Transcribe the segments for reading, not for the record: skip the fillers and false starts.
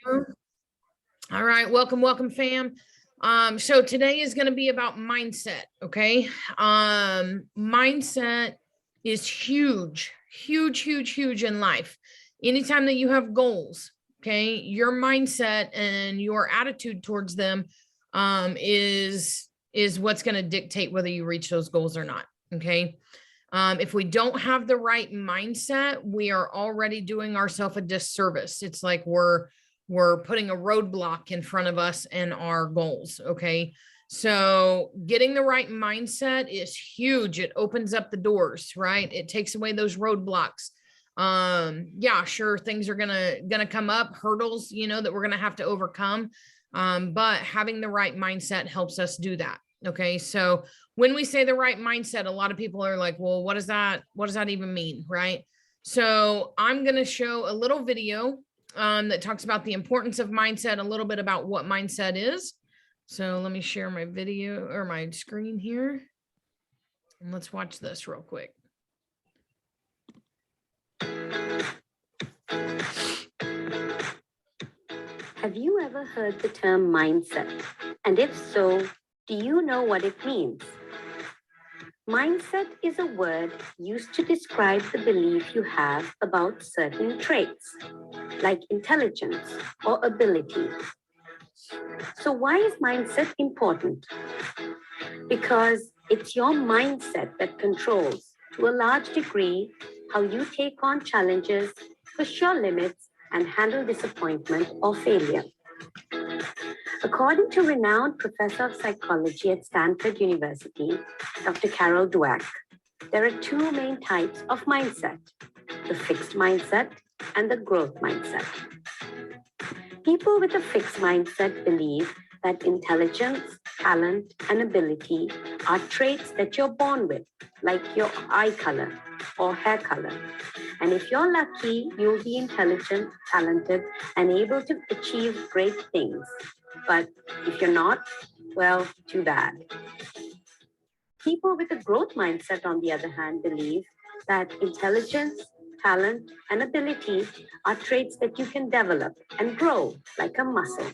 All right, welcome, fam. So today is going to be about mindset. Okay. Mindset is huge in life. Anytime that you have goals, okay, your mindset and your attitude towards them is what's going to dictate whether you reach those goals or not. Okay. If we don't have the right mindset, we are already doing ourselves a disservice. It's like we're putting a roadblock in front of us and our goals. Okay. So getting the right mindset is huge. It opens up the doors, right? It takes away those roadblocks. Yeah, sure, things are gonna come up, hurdles, that we're gonna have to overcome. But having the right mindset helps us do that. Okay. So when we say the right mindset, a lot of people are like, well, what does that even mean? Right. So I'm going to show a little video that talks about the importance of mindset, a little bit about what mindset is. So let me share my video or my screen here. And let's watch this real quick. Have you ever heard the term mindset? And if so, do you know what it means? Mindset is a word used to describe the belief you have about certain traits, like intelligence or ability. So why is mindset important? Because it's your mindset that controls, to a large degree, how you take on challenges, push your limits, and handle disappointment or failure. According to renowned professor of psychology at Stanford University, Dr. Carol Dweck, there are two main types of mindset, the fixed mindset and the growth mindset. People with a fixed mindset believe that intelligence, talent, and ability are traits that you're born with, like your eye color or hair color. And if you're lucky, you'll be intelligent, talented, and able to achieve great things. But if you're not, well, too bad. People with a growth mindset, on the other hand, believe that intelligence, talent, and ability are traits that you can develop and grow like a muscle.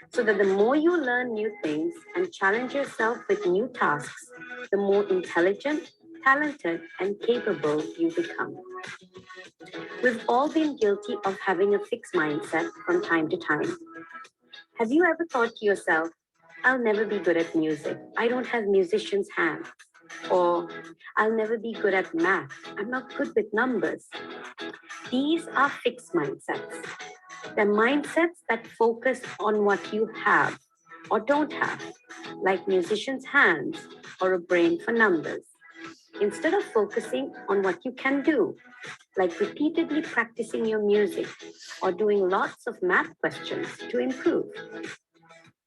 So that the more you learn new things and challenge yourself with new tasks, the more intelligent, talented, and capable you become. We've all been guilty of having a fixed mindset from time to time. Have you ever thought to yourself, I'll never be good at music. I don't have musician's hands. Or I'll never be good at math. I'm not good with numbers. These are fixed mindsets. They're mindsets that focus on what you have or don't have, like musician's hands or a brain for numbers, instead of focusing on what you can do, like repeatedly practicing your music or doing lots of math questions to improve.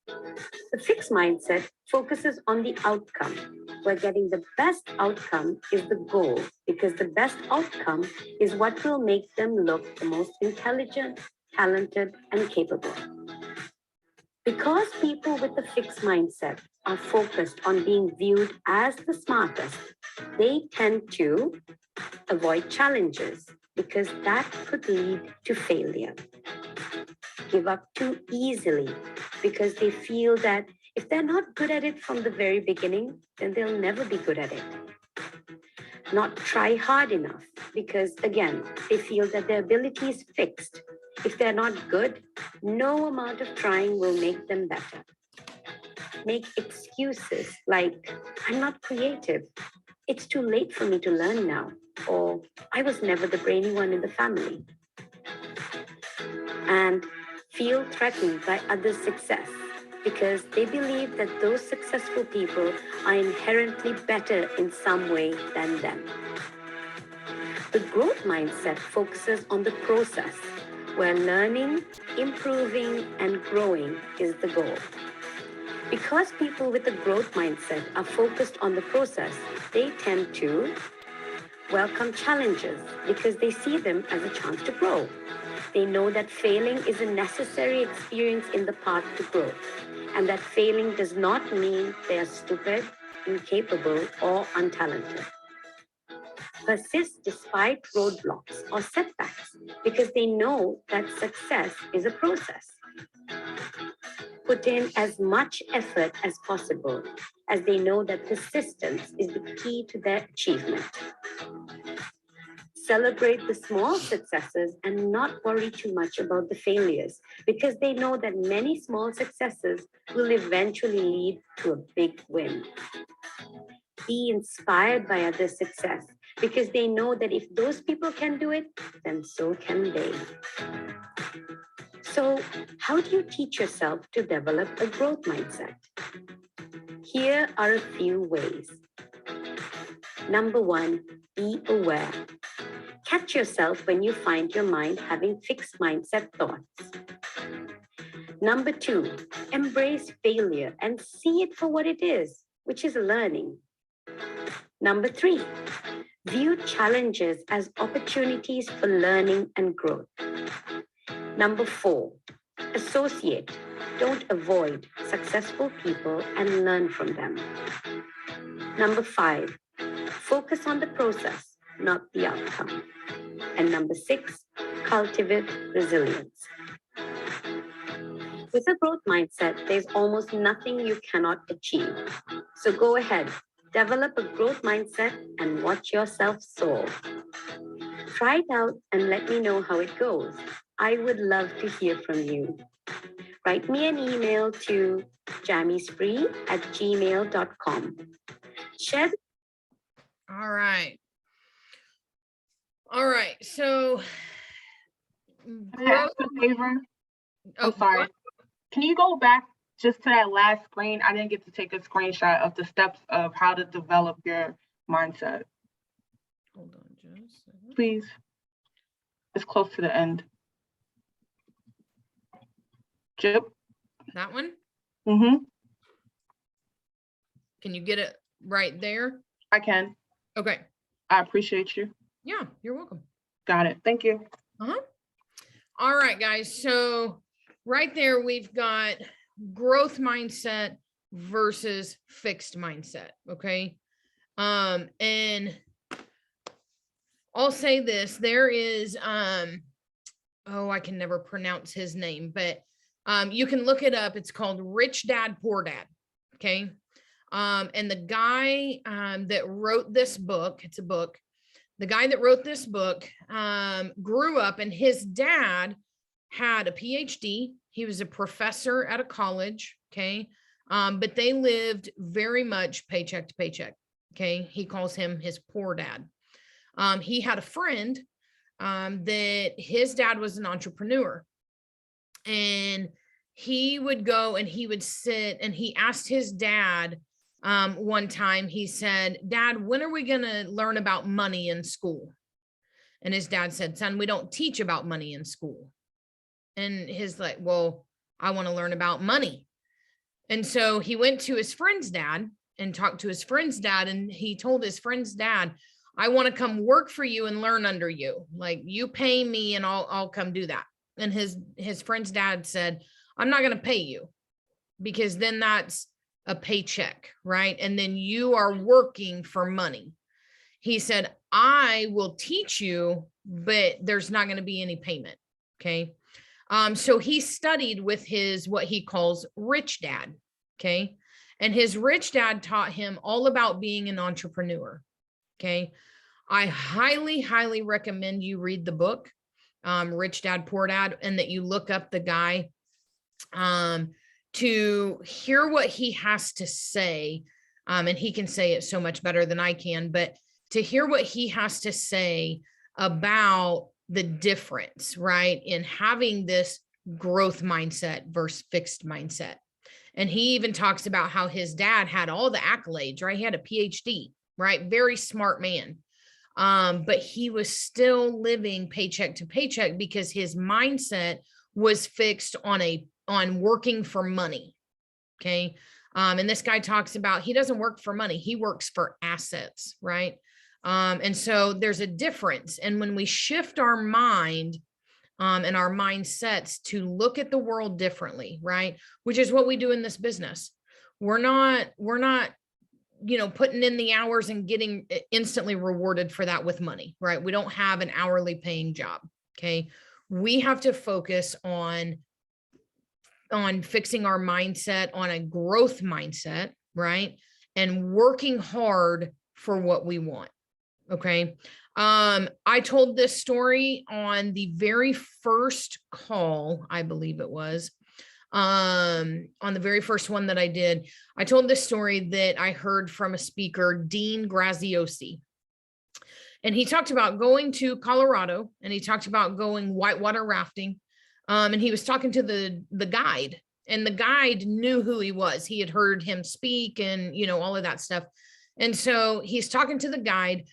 The fixed mindset focuses on the outcome, where getting the best outcome is the goal, because the best outcome is what will make them look the most intelligent, talented, and capable. Because people with a fixed mindset are focused on being viewed as the smartest, they tend to avoid challenges because that could lead to failure. Give up too easily because they feel that if they're not good at it from the very beginning, then they'll never be good at it. Not try hard enough because, again, they feel that their ability is fixed. If they're not good, no amount of trying will make them better. Make excuses like, I'm not creative. It's too late for me to learn now. Or I was never the brainy one in the family. And feel threatened by others' success because they believe that those successful people are inherently better in some way than them. The growth mindset focuses on the process, where learning, improving, and growing is the goal. Because people with a growth mindset are focused on the process, they tend to welcome challenges because they see them as a chance to grow. They know that failing is a necessary experience in the path to growth, and that failing does not mean they are stupid, incapable, or untalented. persist despite roadblocks or setbacks because they know that success is a process. Put in as much effort as possible as they know that persistence is the key to their achievement. Celebrate the small successes and not worry too much about the failures because they know that many small successes will eventually lead to a big win. Be inspired by others' success because they know that if those people can do it, then so can they. So, how do you teach yourself to develop a growth mindset? Here are a few ways. Number one, be aware. Catch yourself when you find your mind having fixed mindset thoughts. Number two, embrace failure and see it for what it is, which is learning. Number three, view challenges as opportunities for learning and growth. Number four, associate, don't avoid successful people and learn from them. Number five, focus on the process, not the outcome. And number six, cultivate resilience. With a growth mindset, there's almost nothing you cannot achieve. So go ahead, develop a growth mindset and watch yourself soar. Try it out and let me know how it goes. I would love to hear from you. Write me an email to jamiespree@gmail.com. Share. All right. All right. So, Can I ask a favor? I'm sorry. what? Can you go back just to that last screen? I didn't get to take a screenshot of the steps of how to develop your mindset. Hold on just a second. Please. It's close to the end. Jip. That one? Mm-hmm. Can you get it right there? I can. Okay. I appreciate you. Yeah, you're welcome. Got it. Thank you. Uh-huh. All right, guys. So right there, we've got growth mindset versus fixed mindset. Okay. And I'll say this, there is, oh, I can never pronounce his name, but you can look it up. It's called Rich Dad, Poor Dad. Okay. And the guy that wrote this book, it's a book, the guy that wrote this book grew up and his dad had a PhD. He was a professor at a college. Okay. But they lived very much paycheck to paycheck. Okay. He calls him his poor dad. He had a friend that his dad was an entrepreneur, and he would go and he would sit and he asked his dad one time, he said, "Dad, when are we going to learn about money in school?" And his dad said, "Son, we don't teach about money in school." And his like, "Well, I want to learn about money." And so he went to his friend's dad and talked to his friend's dad. And he told his friend's dad, "I want to come work for you and learn under you. Like, you pay me and I'll come do that." And his friend's dad said, "I'm not going to pay you, because then that's a paycheck, right? And then you are working for money." He said, "I will teach you, but there's not going to be any payment." Okay. So he studied with his, what he calls rich dad. Okay. And his rich dad taught him all about being an entrepreneur. Okay. I highly, highly recommend you read the book, Rich Dad, Poor Dad, and that you look up the guy to hear what he has to say. And he can say it so much better than I can, but to hear what he has to say about the difference, right, in having this growth mindset versus fixed mindset. And he even talks about how his dad had all the accolades, right? He had a PhD, right? Very smart man. But he was still living paycheck to paycheck because his mindset was fixed on working for money. Okay. And this guy talks about, he doesn't work for money. He works for assets. Right. And so there's a difference. And when we shift our mind, and our mindsets to look at the world differently, right, which is what we do in this business. We're not putting in the hours and getting instantly rewarded for that with money, right? We don't have an hourly paying job. Okay. We have to focus on fixing our mindset, on a growth mindset, right? And working hard for what we want. Okay. I told this story on the very first call, I believe it was, on the very first one that I did. I told this story that I heard from a speaker, Dean Graziosi. And he talked about going to Colorado, and he talked about going whitewater rafting. And he was talking to the guide, and the guide knew who he was. He had heard him speak and, all of that stuff. And so he's talking to the guide,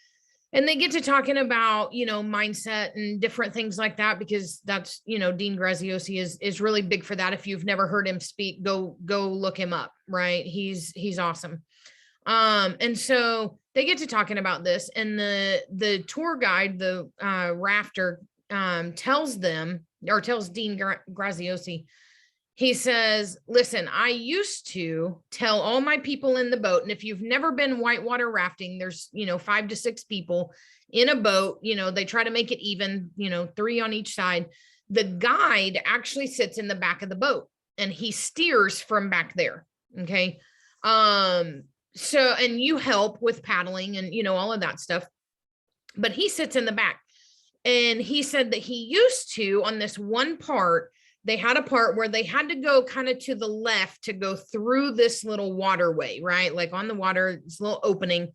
and they get to talking about, mindset and different things like that, because that's, Dean Graziosi is really big for that. If you've never heard him speak, go look him up, right? He's awesome. And so they get to talking about this, and the tour guide, the rafter, tells Dean Graziosi, he says, listen, I used to tell all my people in the boat, and if you've never been whitewater rafting, there's, 5 to 6 people in a boat, they try to make it even, 3 on each side. The guide actually sits in the back of the boat, and he steers from back there. Okay. So, and you help with paddling and, all of that stuff, but he sits in the back. And he said that he used to, on this one part, they had a part where they had to go kind of to the left to go through this little waterway, right? Like on the water, this little opening.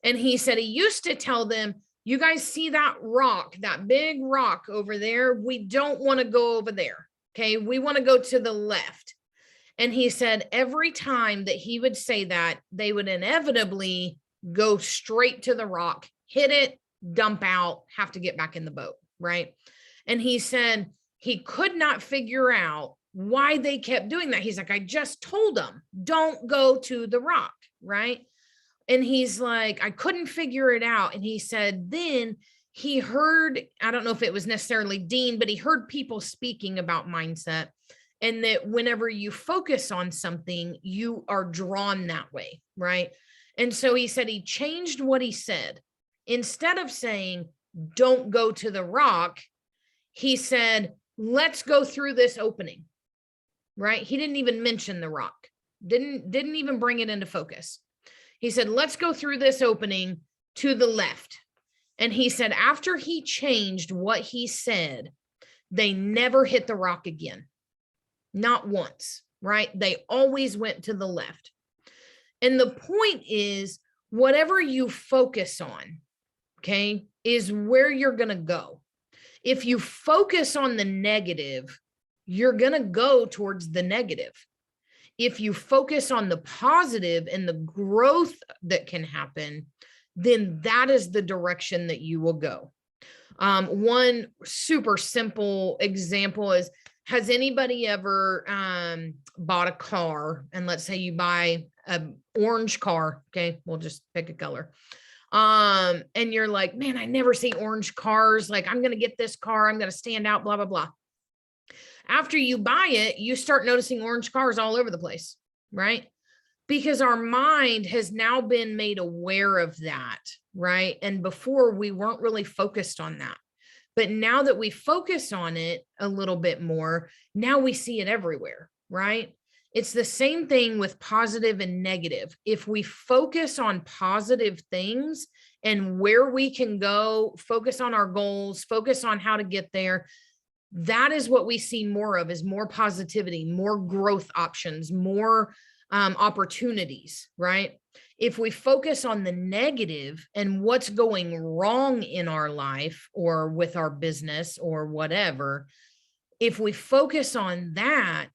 And he said he used to tell them, you guys see that rock, that big rock over there? We don't want to go over there. Okay. We want to go to the left. And he said every time that he would say that, they would inevitably go straight to the rock, hit it, dump out, have to get back in the boat, right? And he said he could not figure out why they kept doing that. He's like, I just told them, don't go to the rock, right? And he's like, I couldn't figure it out. And he said, then he heard, I don't know if it was necessarily Dean, but he heard people speaking about mindset, and that whenever you focus on something, you are drawn that way, right? And so he said he changed what he said. Instead of saying, don't go to the rock, he said, let's go through this opening, right? He didn't even mention the rock, didn't even bring it into focus. He said, let's go through this opening to the left. And he said, after he changed what he said, they never hit the rock again. Not once, right? They always went to the left. And the point is, whatever you focus on, okay, is where you're going to go. If you focus on the negative, you're going to go towards the negative. If you focus on the positive and the growth that can happen, then that is the direction that you will go. One super simple example is, has anybody ever bought a car, and let's say you buy an orange car, okay, we'll just pick a color. And you're like, man, I never see orange cars. Like, I'm going to get this car. I'm going to stand out, blah, blah, blah. After you buy it, you start noticing orange cars all over the place, right? Because our mind has now been made aware of that, right? And before, we weren't really focused on that. But now that we focus on it a little bit more, now we see it everywhere, right? It's the same thing with positive and negative. If we focus on positive things and where we can go, focus on our goals, focus on how to get there, that is what we see more of, is more positivity, more growth options, more opportunities, right? If we focus on the negative and what's going wrong in our life or with our business or whatever, if we focus on that,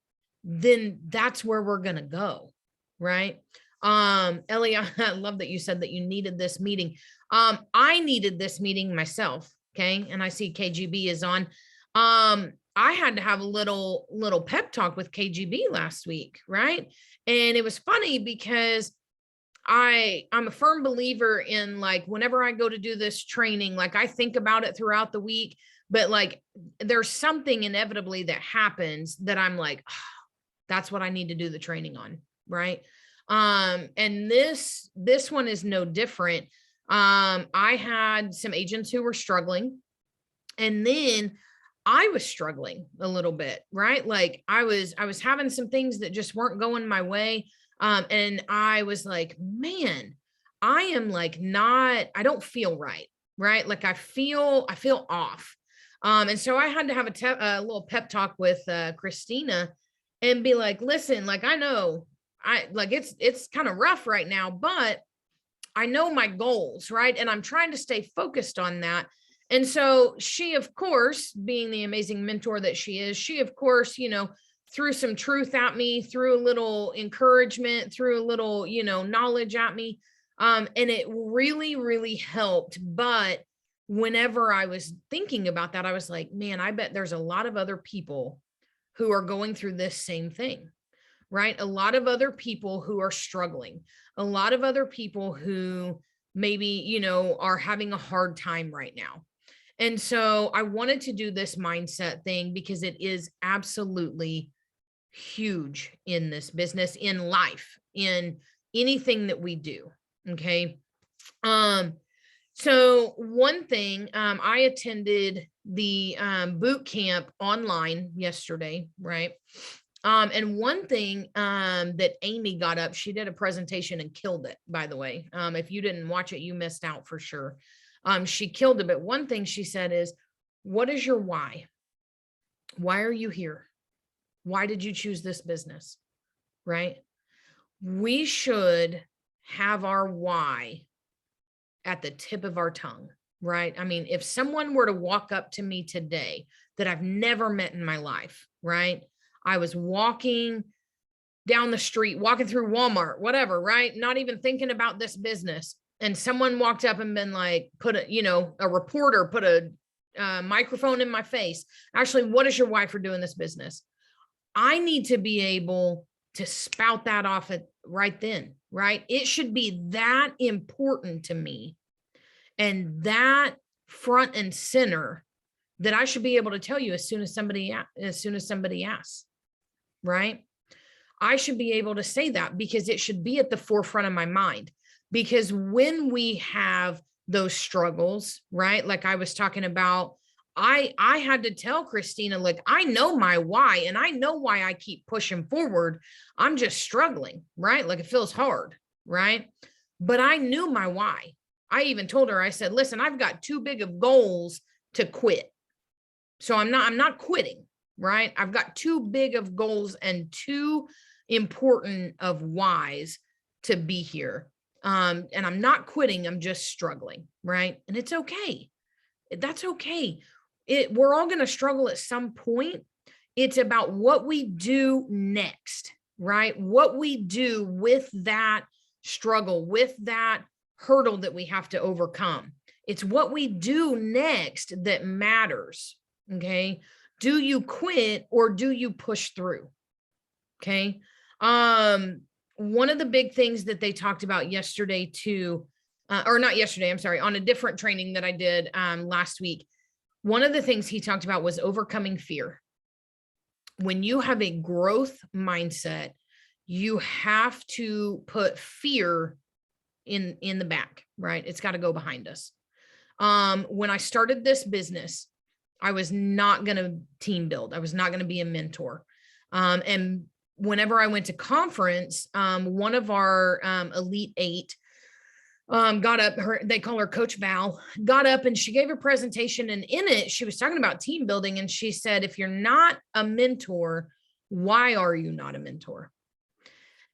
then that's where we're going to go, right? Ellie, I love that you said that you needed this meeting. I needed this meeting myself, okay? And I see KGB is on. I had to have a little pep talk with KGB last week, right? And it was funny because I'm a firm believer in, like, whenever I go to do this training, like, I think about it throughout the week, but like, there's something inevitably that happens that I'm like, oh, that's what I need to do the training on. Right. And this one is no different. I had some agents who were struggling, and then I was struggling a little bit, right? Like I was having some things that just weren't going my way. And I was like, man, I am like I don't feel right, right? Like I feel off. And so I had to have a little pep talk with Christina and be like, listen, like I know it's kind of rough right now, but I know my goals, right? And I'm trying to stay focused on that. And so she, of course, being the amazing mentor that she is, she, of course, threw some truth at me, threw a little encouragement, threw a little, knowledge at me. And it really, really helped. But whenever I was thinking about that, I was like, man, I bet there's a lot of other people who are going through this same thing, right? A lot of other people who are struggling, a lot of other people who maybe, are having a hard time right now. And so I wanted to do this mindset thing because it is absolutely huge in this business, in life, in anything that we do. Okay. So one thing, I attended the boot camp online yesterday, right? And one thing that Amy got up, she did a presentation and killed it, by the way. If you didn't watch it, you missed out for sure. She killed it. But one thing she said is, what is your why? Why are you here? Why did you choose this business? Right? We should have our why at the tip of our tongue, right? I mean, if someone were to walk up to me today that I've never met in my life, right? I was walking down the street, walking through Walmart, whatever, right? Not even thinking about this business. And someone walked up and been like, a reporter put a microphone in my face. Actually, what is your why for doing this business? I need to be able to spout that off right then, right? It should be that important to me and that front and center that I should be able to tell you as soon as somebody asks, right? I should be able to say that because it should be at the forefront of my mind. Because when we have those struggles, right? Like I was talking about, I had to tell Christina, like, I know my why and I know why I keep pushing forward. I'm just struggling, right? Like it feels hard, right? But I knew my why. I even told her, I said, listen, I've got too big of goals to quit. So I'm not quitting, right? I've got too big of goals and too important of whys to be here. And I'm not quitting. I'm just struggling, right? And it's okay. That's okay. We're all going to struggle at some point. It's about what we do next, right? What we do with that struggle, with that hurdle that we have to overcome. It's what we do next that matters. Okay. Do you quit or do you push through? Okay. One of the big things that they talked about yesterday too, or not yesterday, I'm sorry, on a different training that I did last week, one of the things he talked about was overcoming fear. When you have a growth mindset, you have to put fear in the back, right? It's got to go behind us. When I started this business, I was not going to team build. I was not going to be a mentor. And whenever I went to conference, one of our Elite 8 got up, they call her Coach Val, got up and she gave a presentation. And in it, she was talking about team building. And she said, if you're not a mentor, why are you not a mentor?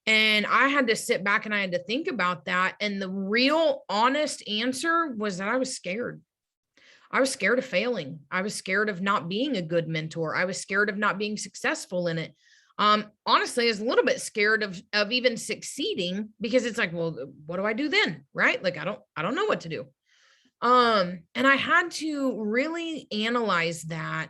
And I had to sit back and I had to think about that. And the real honest answer was that I was scared. I was scared of failing. I was scared of not being a good mentor. I was scared of not being successful in it. Honestly, I was a little bit scared of even succeeding because it's like, well, what do I do then? Right? Like, I don't know what to do. And I had to really analyze that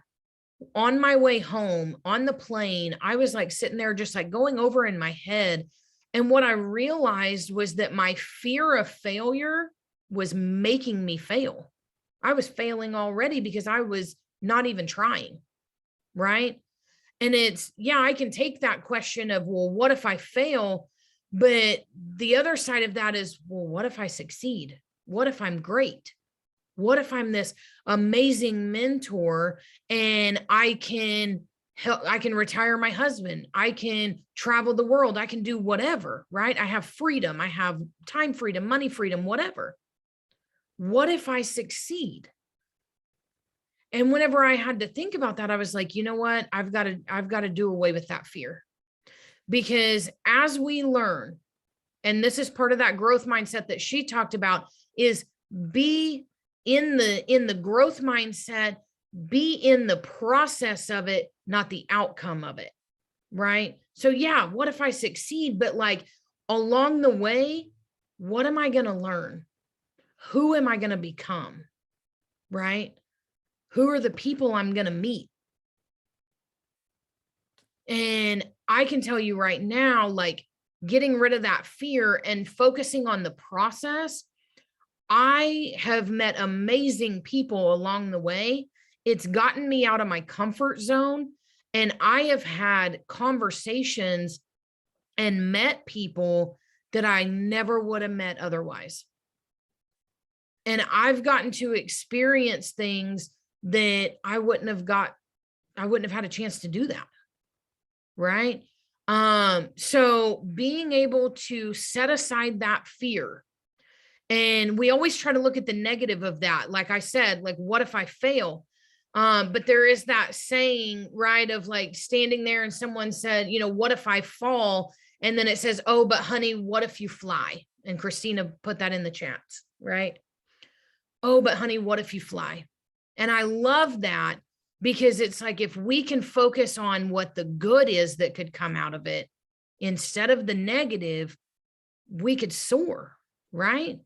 on my way home on the plane. I was like sitting there, just like going over in my head. And what I realized was that my fear of failure was making me fail. I was failing already because I was not even trying. Right. And it's, yeah, I can take that question of, well, what if I fail? But the other side of that is, well, what if I succeed? What if I'm great? What if I'm this amazing mentor and I can help, I can retire my husband, I can travel the world, I can do whatever, right? I have freedom, I have time freedom, money freedom, whatever. What if I succeed? And whenever I had to think about that, I was like, you know what? I've got to do away with that fear. Because as we learn, and this is part of that growth mindset that she talked about, is be in the growth mindset, be in the process of it, not the outcome of it. Right? So yeah, what if I succeed? But like along the way, what am I going to learn? Who am I going to become? Right? Who are the people I'm going to meet? And I can tell you right now, like getting rid of that fear and focusing on the process, I have met amazing people along the way. It's gotten me out of my comfort zone. And I have had conversations and met people that I never would have met otherwise. And I've gotten to experience things that I wouldn't have had a chance to do that. Right? So being able to set aside that fear, and we always try to look at the negative of that. Like I said, like, what if I fail? But there is that saying, right, of like standing there and someone said, you know, what if I fall? And then it says, oh, but honey, what if you fly? And Christina put that in the chats, right? Oh, but honey, what if you fly? And I love that because it's like, if we can focus on what the good is that could come out of it instead of the negative, we could soar, right?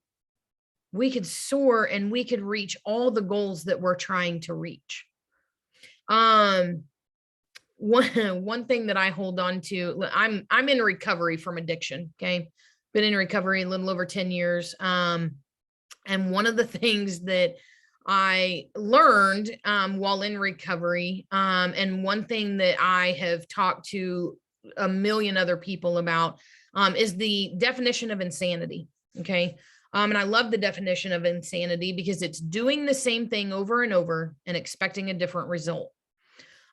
We could soar and we could reach all the goals that we're trying to reach. One thing that I hold on to, I'm in recovery from addiction. Okay. Been in recovery a little over 10 years. And one of the things that I learned while in recovery, and one thing that I have talked to a million other people about, is the definition of insanity. Okay. And I love the definition of insanity because it's doing the same thing over and over and expecting a different result.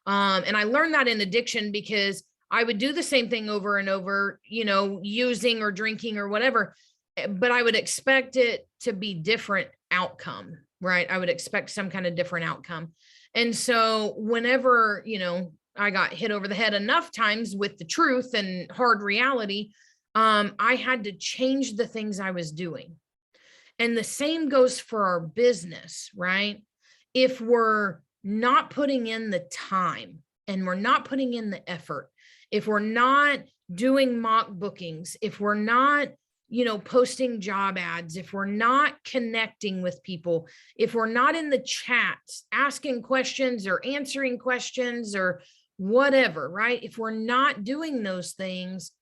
And I learned that in addiction because I would do the same thing over and over, you know, using or drinking or whatever, but I would expect it to be different outcome, right? I would expect some kind of different outcome. And so whenever, you know, I got hit over the head enough times with the truth and hard reality, I had to change the things I was doing. And the same goes for our business, right? If we're not putting in the time and we're not putting in the effort, if we're not doing mock bookings, if we're not, you know, posting job ads, if we're not connecting with people, if we're not in the chats, asking questions or answering questions or whatever, right? If we're not doing those things,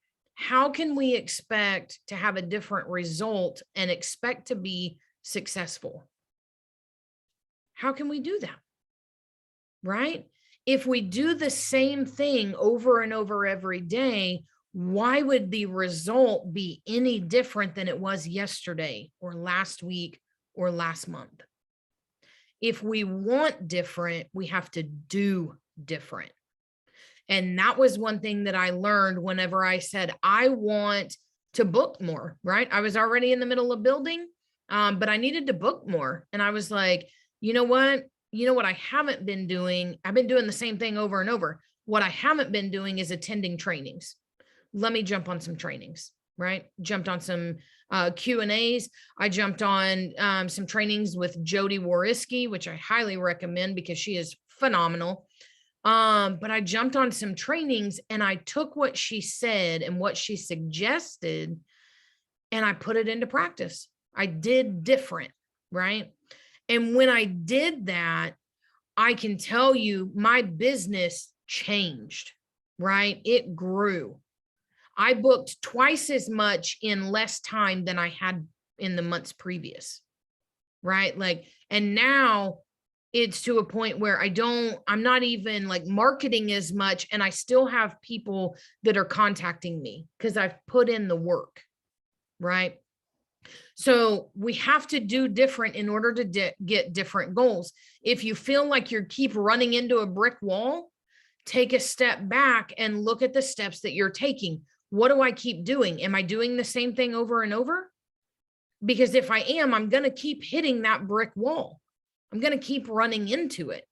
how can we expect to have a different result and expect to be successful? How can we do that? Right? If we do the same thing over and over every day, why would the result be any different than it was yesterday or last week or last month? If we want different, we have to do different. And that was one thing that I learned whenever I said, I want to book more, right? I was already in the middle of building, but I needed to book more. And I was like, you know what? I haven't been doing? I've been doing the same thing over and over. What I haven't been doing is attending trainings. Let me jump on some trainings, right? Jumped on some Q&As. I jumped on some trainings with Jody Wariski, which I highly recommend because she is phenomenal. But I jumped on some trainings and I took what she said and what she suggested and I put it into practice. I did different, right? And when I did that, I can tell you my business changed, right? It grew. I booked twice as much in less time than I had in the months previous, right? Like, and now it's to a point where I'm not even like marketing as much, and I still have people that are contacting me because I've put in the work, right? So we have to do different in order to get different goals. If you feel like you keep running into a brick wall, take a step back and look at the steps that you're taking. What do I keep doing? Am I doing the same thing over and over? Because if I am, I'm going to keep hitting that brick wall. I'm going to keep running into it.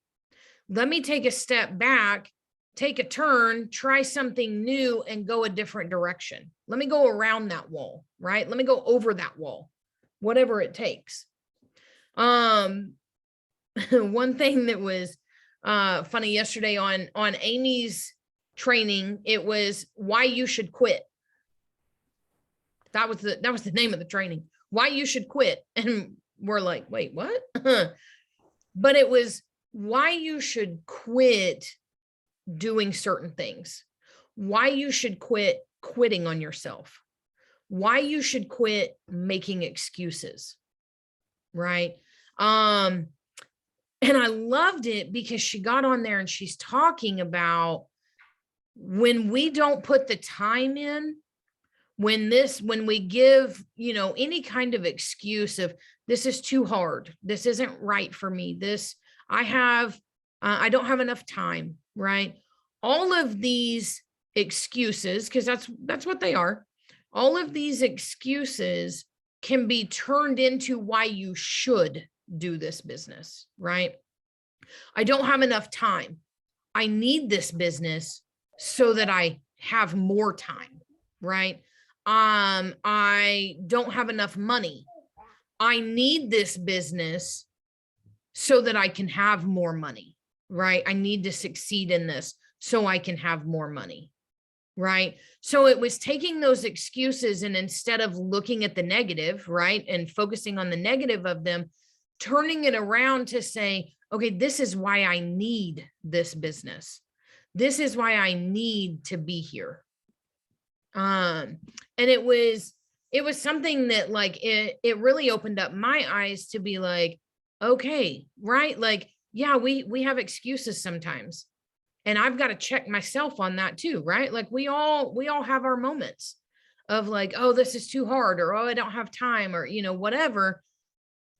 Let me take a step back, take a turn, try something new, and go a different direction. Let me go around that wall, right? Let me go over that wall, whatever it takes. One thing that was funny yesterday on Amy's training, it was why you should quit. That was the name of the training, why you should quit. And we're like, wait, what? But it was why you should quit doing certain things, why you should quit quitting on yourself, why you should quit making excuses, right? And I loved it because she got on there and she's talking about when we don't put the time in, when we give, any kind of excuse of this is too hard, this isn't right for me, I don't have enough time, right? All of these excuses, because that's what they are. All of these excuses can be turned into why you should do this business, right? I don't have enough time. I need this business so that I have more time, right? I don't have enough money. I need this business so that I can have more money, right? I need to succeed in this so I can have more money, right? So it was taking those excuses, and instead of looking at the negative, right, and focusing on the negative of them, turning it around to say, okay, this is why I need this business. This is why I need to be here. And it was something that like, it really opened up my eyes to be like, okay, right. Like, yeah, we have excuses sometimes, and I've got to check myself on that too, right? Like we all have our moments of like, oh, this is too hard, or, oh, I don't have time, or, whatever.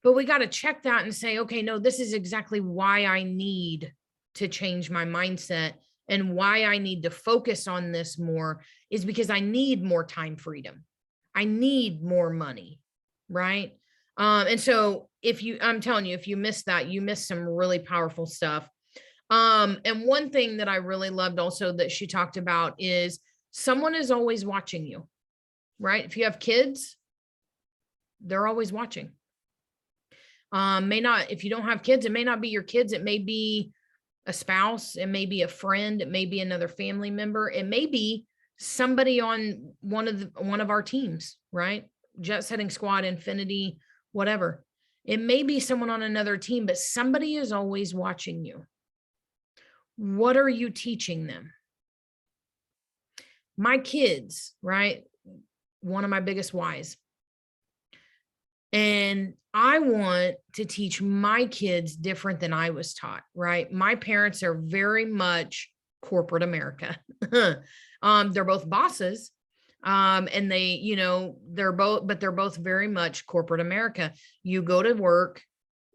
But we got to check that and say, okay, no, this is exactly why I need to change my mindset, and why I need to focus on this more is because I need more time freedom. I need more money, right? And so I'm telling you, if you missed that, you missed some really powerful stuff. And one thing that I really loved also that she talked about is someone is always watching you, right? If you have kids, they're always watching. If you don't have kids, it may not be your kids. It may be a spouse. It may be a friend. It may be another family member. It may be somebody on one of our teams, right? Jet Setting Squad, Infinity, whatever. It may be someone on another team, but somebody is always watching you. What are you teaching them? My kids, right? One of my biggest whys. And I want to teach my kids different than I was taught, right? My parents are very much corporate America. They're both bosses. And they're both very much corporate America. You go to work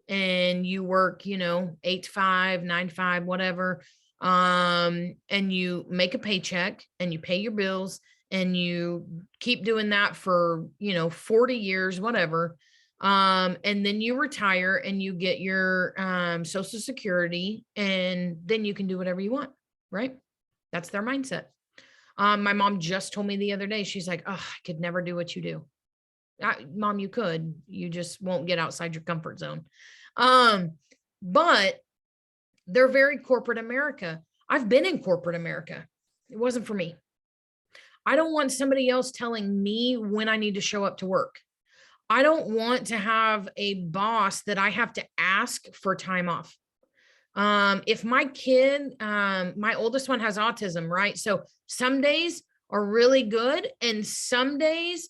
and you work, 8 to 5, 9 to 5, whatever. And you make a paycheck and you pay your bills, and you keep doing that for, 40 years, whatever. And then you retire and you get your Social Security, and then you can do whatever you want, right? That's their mindset. My mom just told me the other day, she's like, oh, I could never do what you do. Mom, you could, you just won't get outside your comfort zone. But they're very corporate America. I've been in corporate America. It wasn't for me. I don't want somebody else telling me when I need to show up to work. I don't want to have a boss that I have to ask for time off. If my kid, my oldest one has autism, right? So some days are really good, and some days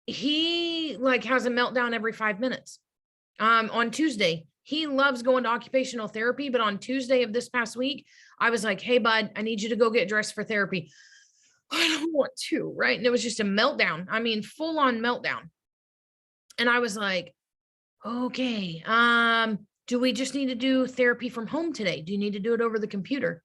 he like has a meltdown every 5 minutes. On Tuesday, He loves going to occupational therapy, but on Tuesday of this past week, I was like, hey, bud, I need you to go get dressed for therapy. I don't want to, right? And it was just a meltdown. I mean, full on meltdown. And I was like, okay, do we just need to do therapy from home today? Do you need to do it over the computer?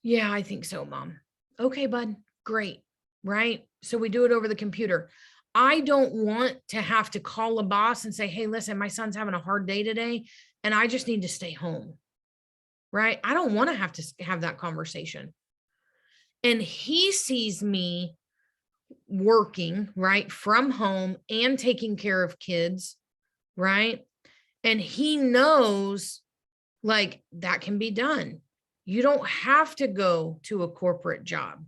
Yeah, I think so, Mom. Okay, bud, great, right? So we do it over the computer. I don't want to have to call a boss and say, hey, listen, my son's having a hard day today, and I just need to stay home, right? I don't want to have that conversation. And he sees me working, right, from home and taking care of kids, right? And he knows like that can be done. You don't have to go to a corporate job.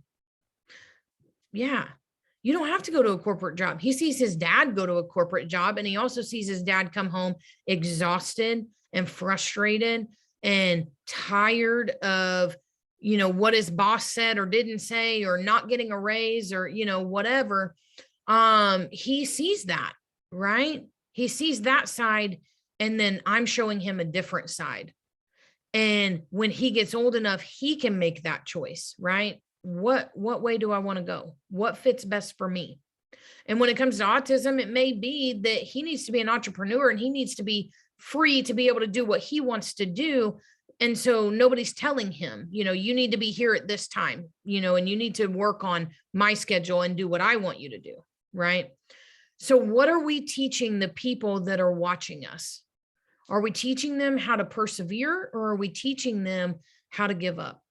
Yeah, you don't have to go to a corporate job. He sees his dad go to a corporate job, and he also sees his dad come home exhausted and frustrated and tired of, what his boss said or didn't say, or not getting a raise, or, whatever. He sees that, right? He sees that side, and then I'm showing him a different side. And when he gets old enough, he can make that choice, right? What way do I want to go? What fits best for me? And when it comes to autism, it may be that he needs to be an entrepreneur, and he needs to be free to be able to do what he wants to do. And so nobody's telling him, you need to be here at this time, and you need to work on my schedule and do what I want you to do, right? So what are we teaching the people that are watching us? Are we teaching them how to persevere, or are we teaching them how to give up?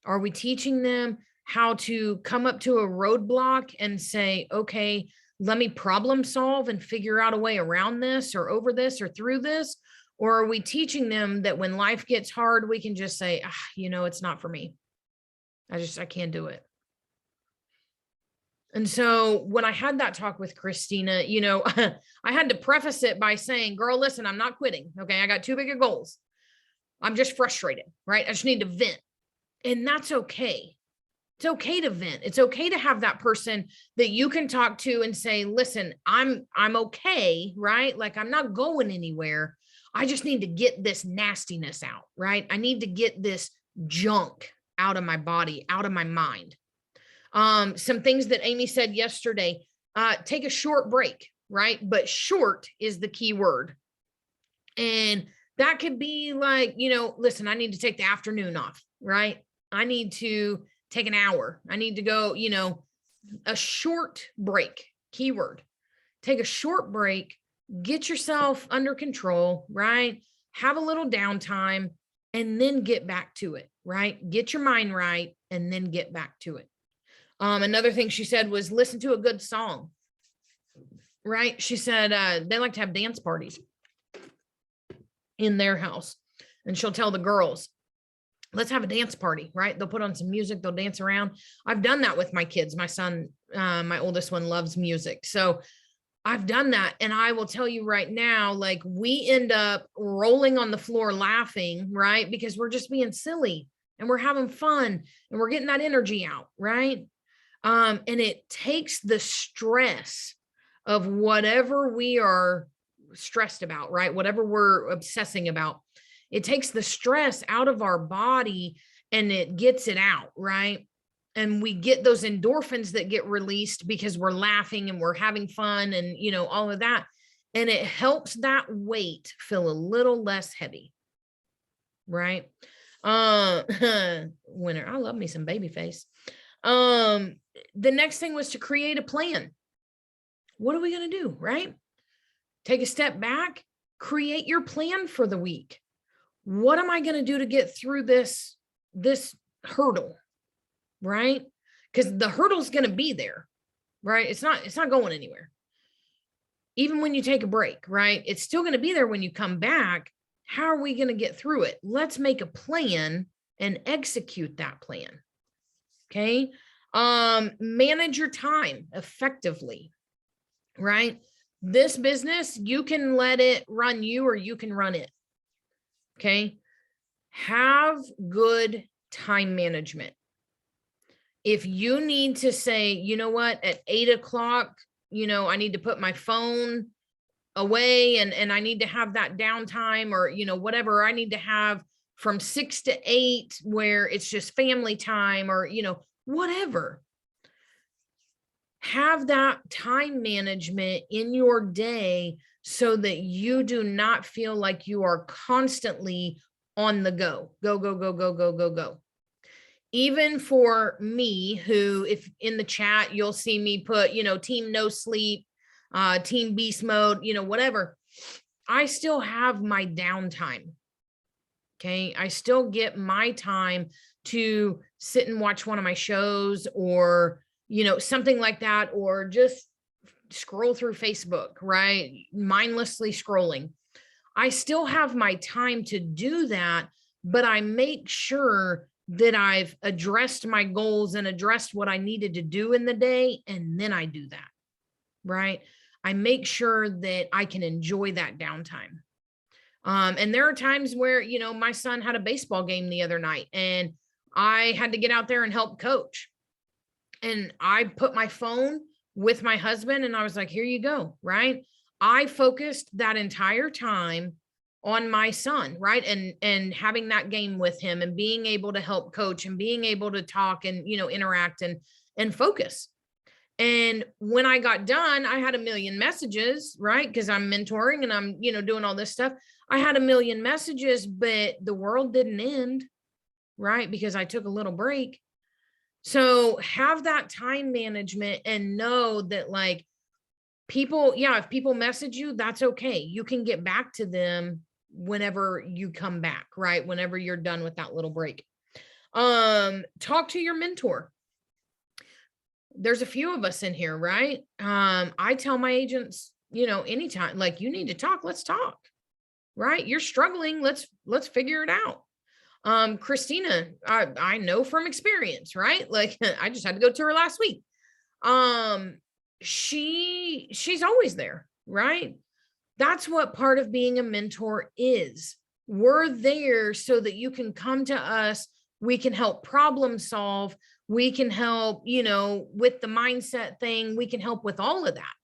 Are we teaching them how to come up to a roadblock and say, okay, let me problem solve and figure out a way around this or over this or through this? Or are we teaching them that when life gets hard, we can just say, it's not for me. I can't do it. And so when I had that talk with Christina, I had to preface it by saying, girl, listen, I'm not quitting. Okay. I got too big of goals. I'm just frustrated, right? I just need to vent. And that's okay. It's okay to vent. It's okay to have that person that you can talk to and say, listen, I'm okay, right? Like, I'm not going anywhere. I just need to get this nastiness out, right? I need to get this junk out of my body, out of my mind. Some things that Amy said yesterday, take a short break, right? But short is the key word. And that could be like, listen, I need to take the afternoon off, right? I need to take an hour. I need to go, a short break, keyword. Take a short break, get yourself under control, right? Have a little downtime, and then get back to it, right? Get your mind right, and then get back to it. Another thing she said was listen to a good song, right? She said they like to have dance parties in their house, and she'll tell the girls, let's have a dance party, right? They'll put on some music, they'll dance around. I've done that with my kids. My son, my oldest one, loves music. So I've done that. And I will tell you right now, like, we end up rolling on the floor laughing, right? Because we're just being silly and we're having fun and we're getting that energy out, right? And it takes the stress of whatever we are stressed about, right? Whatever we're obsessing about. It takes the stress out of our body and it gets it out, right? And we get those endorphins that get released because we're laughing and we're having fun and, all of that. And it helps that weight feel a little less heavy, right? Winner, I love me some baby face. The next thing was to create a plan. What are we going to do, right? Take a step back, create your plan for the week. What am I going to do to get through this hurdle, right? Because the hurdle is going to be there, right? It's not going anywhere. Even when you take a break, right? It's still going to be there when you come back. How are we going to get through it? Let's make a plan and execute that plan. Okay. Manage your time effectively, right? This business, you can let it run you or you can run it. Okay. Have good time management. If you need to say, you know what, at 8 o'clock, I need to put my phone away and I need to have that downtime, or, whatever I need to have from 6 to 8 where it's just family time, or, whatever. Have that time management in your day so that you do not feel like you are constantly on the go, go, go, go, go, go, go, go. Even for me, who, if in the chat, you'll see me put, team no sleep, team beast mode, whatever. I still have my downtime. Okay. I still get my time to sit and watch one of my shows, or, something like that, or just scroll through Facebook, right? Mindlessly scrolling. I still have my time to do that, but I make sure that I've addressed my goals and addressed what I needed to do in the day. And then I do that, right? I make sure that I can enjoy that downtime. And there are times where, my son had a baseball game the other night and I had to get out there and help coach. And I put my phone with my husband and I was like, here you go, right? I focused that entire time on my son, right? And having that game with him and being able to help coach and being able to talk and, interact and focus. And when I got done, I had a million messages, right? Because I'm mentoring and I'm, doing all this stuff. I had a million messages, but the world didn't end, right? Because I took a little break. So have that time management and know that, like, people, if people message you, that's okay. You can get back to them whenever you come back, right? Whenever you're done with that little break. Talk to your mentor. There's a few of us in here, right? I tell my agents, anytime, like, you need to talk, let's talk, right? You're struggling. Let's figure it out. Christina, I know from experience, right? Like, I just had to go to her last week. She's always there, right? That's what part of being a mentor is. We're there so that you can come to us. We can help problem solve. We can help, with the mindset thing. We can help with all of that.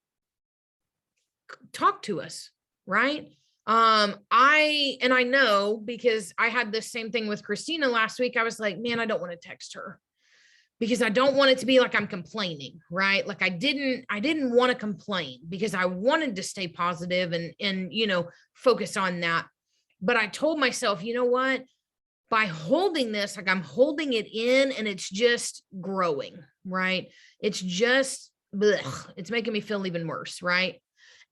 Talk to us, right? I know, because I had this same thing with Christina last week. I was like, man, I don't want to text her because I don't want it to be like I'm complaining, right? Like I didn't want to complain because I wanted to stay positive and focus on that. But I told myself, you know what? By holding this, like, I'm holding it in and it's just growing, right? It's just, it's making me feel even worse, right?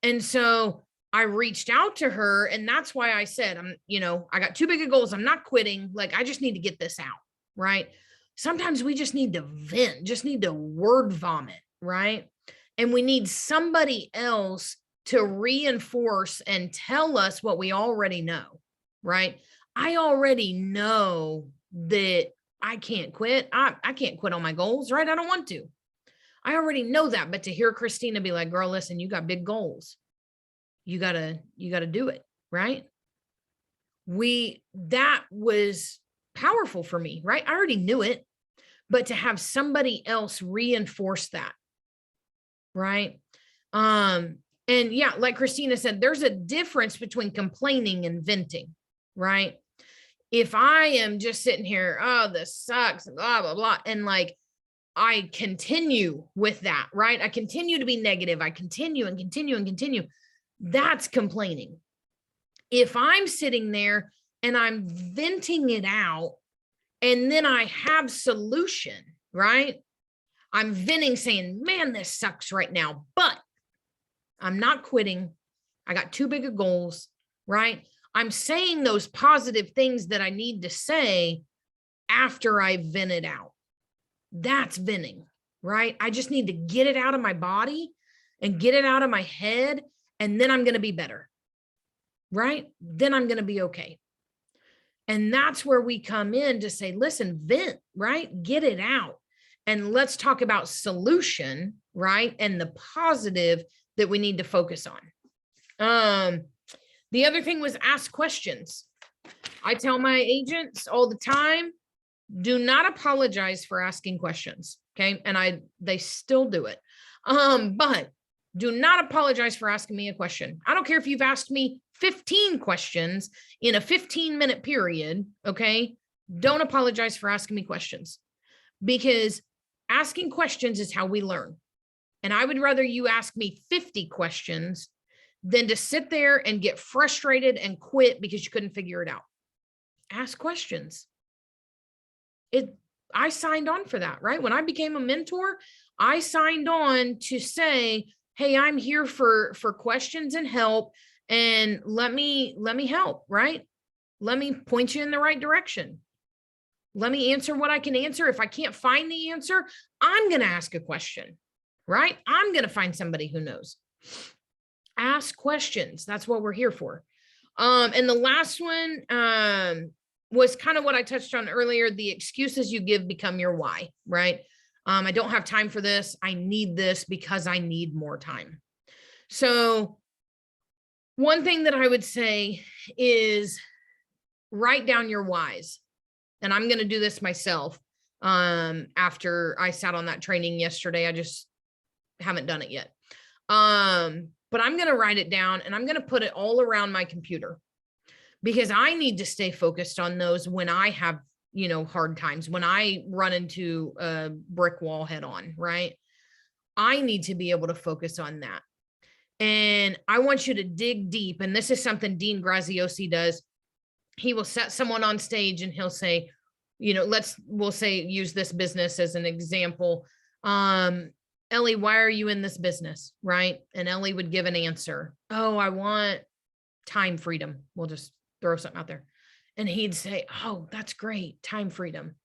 And so I reached out to her, and that's why I said, I got too big of goals. I'm not quitting. Like, I just need to get this out, right? Sometimes we just need to vent, just need to word vomit, right? And we need somebody else to reinforce and tell us what we already know, right? I already know that I can't quit. I can't quit on my goals, right? I don't want to. I already know that, but to hear Christina be like, girl, listen, you got big goals. You gotta do it, right? That was powerful for me, right? I already knew it, but to have somebody else reinforce that, right? And yeah, like Christina said, there's a difference between complaining and venting, right? If I am just sitting here, oh, this sucks, blah, blah, blah, and like, I continue with that, right? I continue to be negative. I continue and continue and continue. That's complaining. If I'm sitting there and I'm venting it out and then I have solution, right? I'm venting saying, man, this sucks right now, but I'm not quitting. I got too big of goals, right? I'm saying those positive things that I need to say after I vent it out. That's venting, right? I just need to get it out of my body and get it out of my head. And then I'm going to be better, right? Then I'm going to be okay. And that's where we come in to say, listen, vent, right? Get it out. And let's talk about solution, right? And the positive that we need to focus on. The other thing was ask questions. I tell my agents all the time, do not apologize for asking questions. Okay. And they still do it. But Do not apologize for asking me a question. I don't care if you've asked me 15 questions in a 15-minute period. Okay. Don't apologize for asking me questions, because asking questions is how we learn. And I would rather you ask me 50 questions than to sit there and get frustrated and quit because you couldn't figure it out. Ask questions. I signed on for that, right? When I became a mentor, I signed on to say, hey, I'm here for questions and help, and let me help, right? Let me point you in the right direction. Let me answer what I can answer. If I can't find the answer, I'm going to ask a question, right? I'm going to find somebody who knows. Ask questions. That's what we're here for. And the last one was kind of what I touched on earlier. The excuses you give become your why, right? I don't have time for this. I need this because I need more time. So one thing that I would say is write down your whys. And I'm going to do this myself. After I sat on that training yesterday, I just haven't done it yet. But I'm going to write it down, and I'm going to put it all around my computer, because I need to stay focused on those when I have, hard times, when I run into a brick wall head on, right? I need to be able to focus on that. And I want you to dig deep. And this is something Dean Graziosi does. He will set someone on stage and he'll say, we'll say, use this business as an example. Ellie, why are you in this business? Right. And Ellie would give an answer. Oh, I want time freedom. We'll just throw something out there. And he'd say, oh, that's great. Time freedom.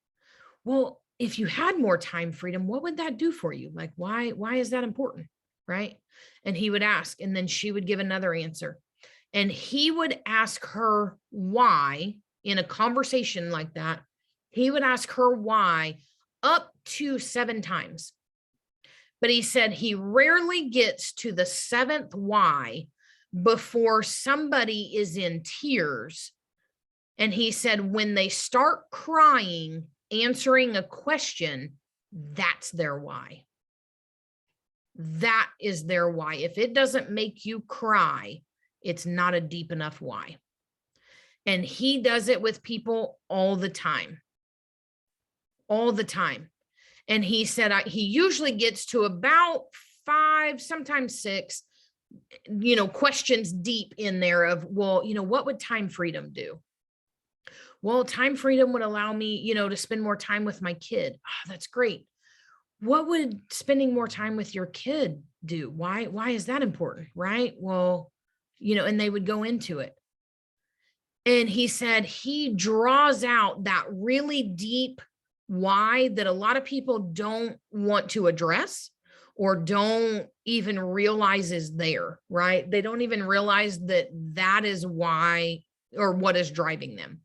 Well, if you had more time freedom, what would that do for you? Like, why is that important? Right. And he would ask, and then she would give another answer. And he would ask her why in a conversation like that. He would ask her why up to 7 times. But he said he rarely gets to the 7th why before somebody is in tears. And he said when they start crying, answering a question, that's their why. That is their why. If it doesn't make you cry, it's not a deep enough why. And he does it with people all the time. All the time. And he said he usually gets to about 5, sometimes 6, questions deep in there of, well, what would time freedom do? Well, time freedom would allow me, to spend more time with my kid. Oh, that's great. What would spending more time with your kid do? Why is that important? Right? Well, and they would go into it. And he said he draws out that really deep why that a lot of people don't want to address or don't even realize is there, right? They don't even realize that is why or what is driving them.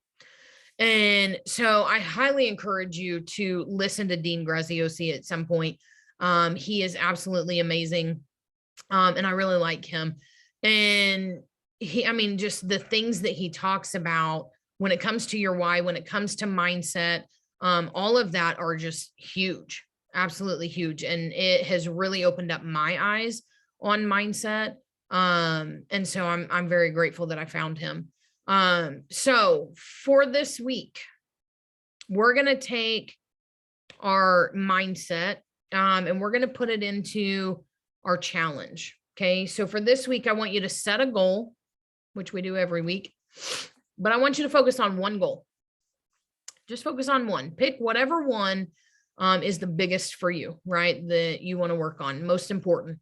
And so I highly encourage you to listen to Dean Graziosi at some point. He is absolutely amazing. And I really like him. And just the things that he talks about when it comes to your why, when it comes to mindset, all of that are just huge, absolutely huge. And it has really opened up my eyes on mindset. And so I'm very grateful that I found him. So for this week, we're going to take our mindset, and we're going to put it into our challenge. Okay. So for this week, I want you to set a goal, which we do every week, but I want you to focus on one goal. Just focus on one. Pick whatever one is the biggest for you, right? That you want to work on, most important.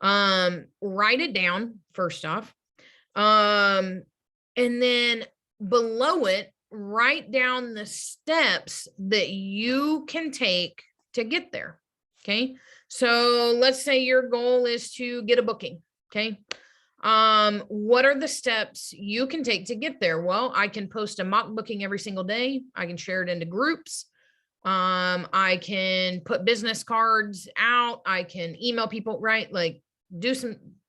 Write it down first off. And then below it, write down the steps that you can take to get there. Okay. So let's say your goal is to get a booking. Okay. What are the steps you can take to get there? Well, I can post a mock booking every single day. I can share it into groups. I can put business cards out. I can email people, right? Like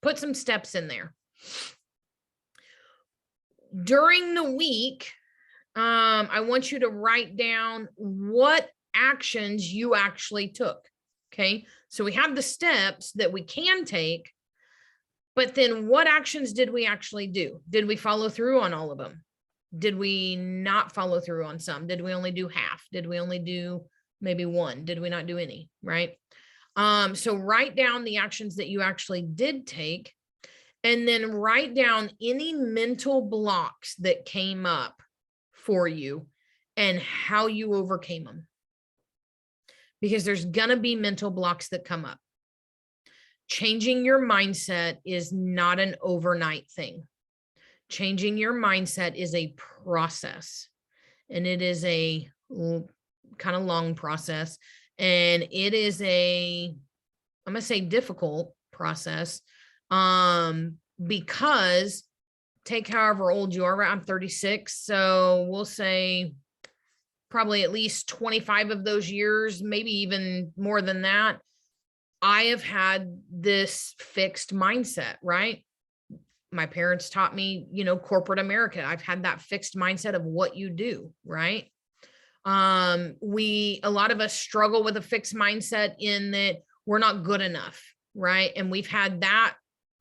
put some steps in there. During the week, I want you to write down what actions you actually took. Okay. So we have the steps that we can take. But then what actions did we actually do? Did we follow through on all of them? Did we not follow through on some? Did we only do half? Did we only do maybe one? Did we not do any? Right? So write down the actions that you actually did take, and then write down any mental blocks that came up for you and how you overcame them. Because there's going to be mental blocks that come up. Changing your mindset is not an overnight thing. Changing your mindset is a process, and it is a kind of long process, and it is I'm going to say difficult process, because take however old you are. I'm 36. So we'll say probably at least 25 of those years, maybe even more than that, I have had this fixed mindset, right? My parents taught me, corporate America. I've had that fixed mindset of what you do, right? A lot of us struggle with a fixed mindset in that we're not good enough, right? And we've had that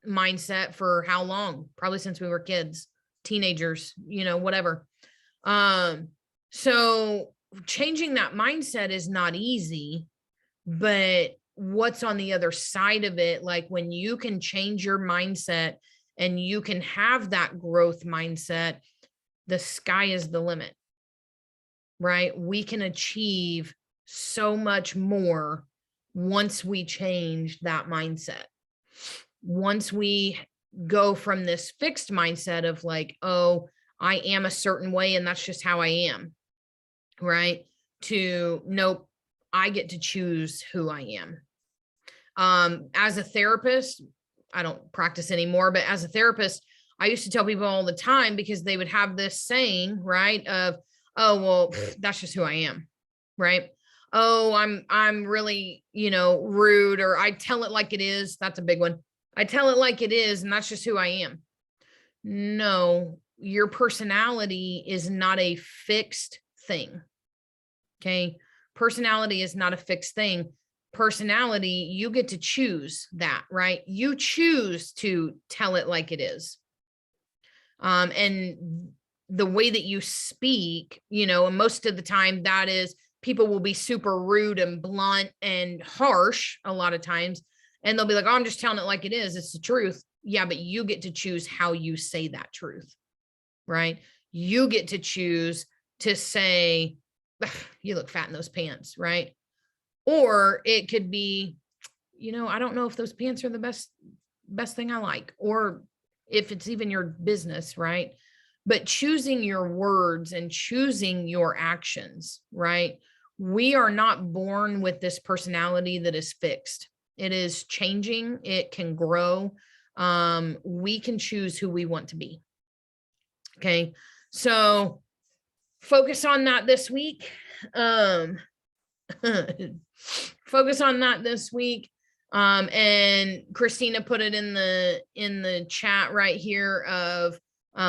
mindset for how long? Probably since we were kids, teenagers, whatever. So changing that mindset is not easy, but what's on the other side of it, like when you can change your mindset and you can have that growth mindset, the sky is the limit, right? We can achieve so much more once we change that mindset. Once we go from this fixed mindset of like, oh, I am a certain way and that's just how I am, right? To nope, I get to choose who I am. As a therapist, I don't practice anymore, but as a therapist, I used to tell people all the time, because they would have this saying, right? Of, oh, well, that's just who I am, right? Oh, I'm really, rude, or I tell it like it is. That's a big one. I tell it like it is, and that's just who I am. No, your personality is not a fixed thing. Okay. Personality is not a fixed thing. Personality, you get to choose that, right? You choose to tell it like it is. And the way that you speak, and most of the time that is, people will be super rude and blunt and harsh a lot of times. And they'll be like, oh, I'm just telling it like it is. It's the truth. Yeah, but you get to choose how you say that truth, right? You get to choose to say, you look fat in those pants, right? Or it could be, I don't know if those pants are the best thing I like, or if it's even your business, right? But choosing your words and choosing your actions, right? We are not born with this personality that is fixed. It is changing. It can grow. We can choose who we want to be. Okay. So focus on that this week. Focus on that this week. And Christina put it in the chat right here of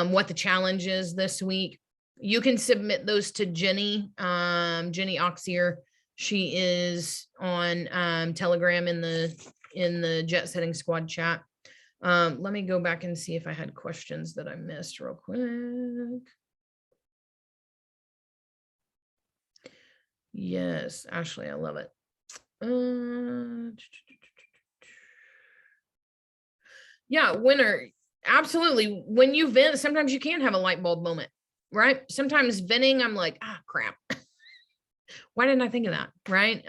what the challenge is this week. You can submit those to Jenny, Jenny Oxier. She is on Telegram in the Jet Setting Squad chat. Let me go back and see if I had questions that I missed real quick. Yes, Ashley, I love it. Yeah, winner. Absolutely. When you vent, sometimes you can have a light bulb moment, right? Sometimes venting, I'm like, crap. Why didn't I think of that? Right.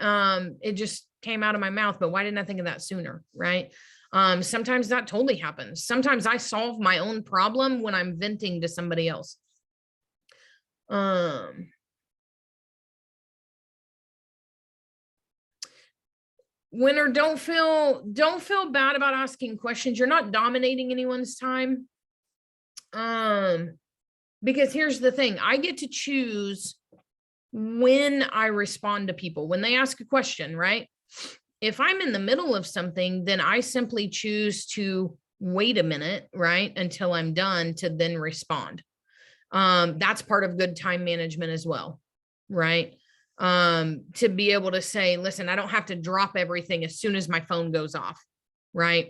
It just came out of my mouth, but why didn't I think of that sooner? Right. Sometimes that totally happens. Sometimes I solve my own problem when I'm venting to somebody else. Winner, don't feel bad about asking questions. You're not dominating anyone's time. Because here's the thing, I get to choose when I respond to people, when they ask a question, right? If I'm in the middle of something, then I simply choose to wait a minute, right, until I'm done to then respond. That's part of good time management as well, right? To be able to say, listen, I don't have to drop everything as soon as my phone goes off, right?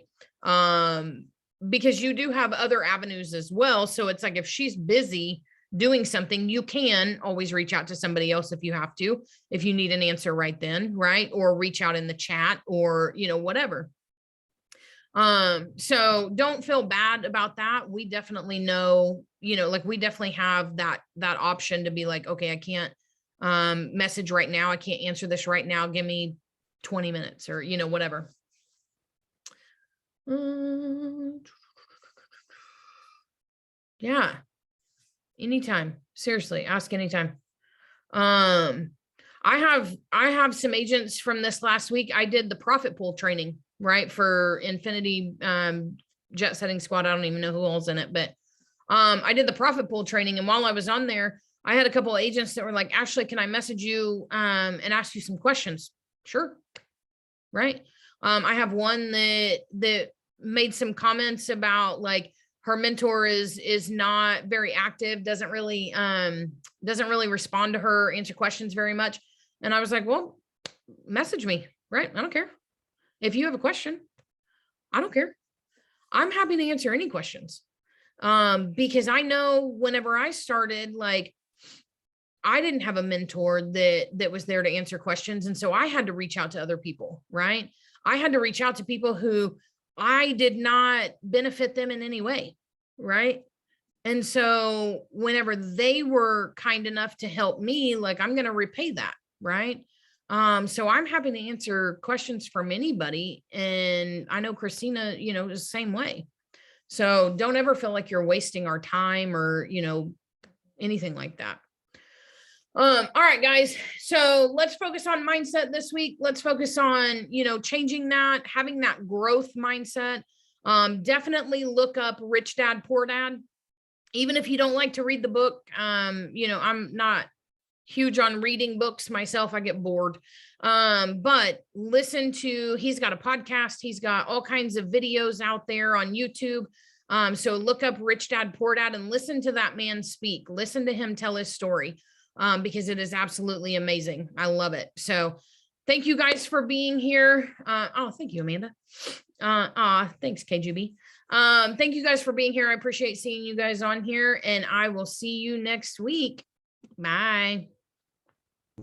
because you do have other avenues as well. So it's like, if she's busy doing something, you can always reach out to somebody else if you have to, if you need an answer right then, right? Or reach out in the chat, or, you know, whatever. So don't feel bad about that. We definitely know, you know, like we definitely have that option to be like, okay, I can't message right now. I can't answer this right now. Give me 20 minutes or, you know, whatever. Yeah. Anytime. Seriously, ask anytime. I have some agents from this last week. I did the profit pool training, right, for Infinity Jet Setting Squad. I don't even know who all's in it, but I did the profit pool training, and while I was on there, I had a couple of agents that were like, Ashley, can I message you and ask you some questions? Sure. Right. I have one that made some comments about like her mentor is not very active, doesn't really respond to her, answer questions very much. And I was like, well, message me, right? I don't care. If you have a question, I don't care. I'm happy to answer any questions. Because I know whenever I started, like, I didn't have a mentor that was there to answer questions. And so I had to reach out to other people, right? I had to reach out to people who I did not benefit them in any way, right? And so whenever they were kind enough to help me, like, I'm going to repay that, right? So I'm happy to answer questions from anybody. And I know Christina, you know, is the same way. So don't ever feel like you're wasting our time or, you know, anything like that. All right, guys. So let's focus on mindset this week. Let's focus on, you know, changing that, having that growth mindset. Definitely look up Rich Dad, Poor Dad. Even if you don't like to read the book, you know, I'm not huge on reading books myself. I get bored. But listen to, he's got a podcast. He's got all kinds of videos out there on YouTube. So look up Rich Dad, Poor Dad and listen to that man speak. Listen to him tell his story. Because it is absolutely amazing. I love it. So thank you guys for being here. Oh, thank you, Amanda. Thanks, KGB. Thank you guys for being here. I appreciate seeing you guys on here, and I will see you next week. Bye.